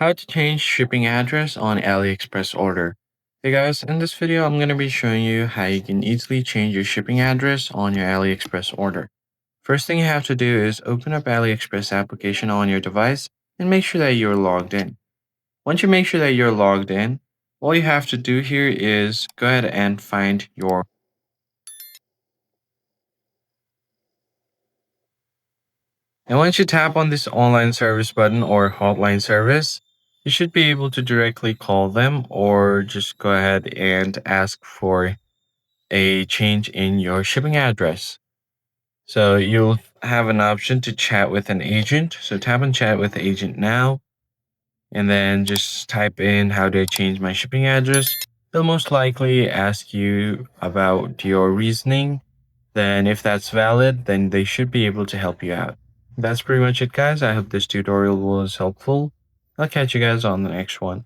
How to change shipping address on AliExpress order. Hey guys, in this video, I'm going to be showing you how you can easily change your shipping address on your AliExpress order. First thing you have to do is open up AliExpress application on your device and make sure that you're logged in. Once you make sure that you're logged in, all you have to do here is go ahead and find your. And once you tap on this online service button or hotline service, you should be able to directly call them or just go ahead and ask for a change in your shipping address. So you'll have an option to chat with an agent. So tap on chat with the agent now, and then just type in how do I change my shipping address. They'll most likely ask you about your reasoning. Then if that's valid, then they should be able to help you out. That's pretty much it, guys. I hope this tutorial was helpful. I'll catch you guys on the next one.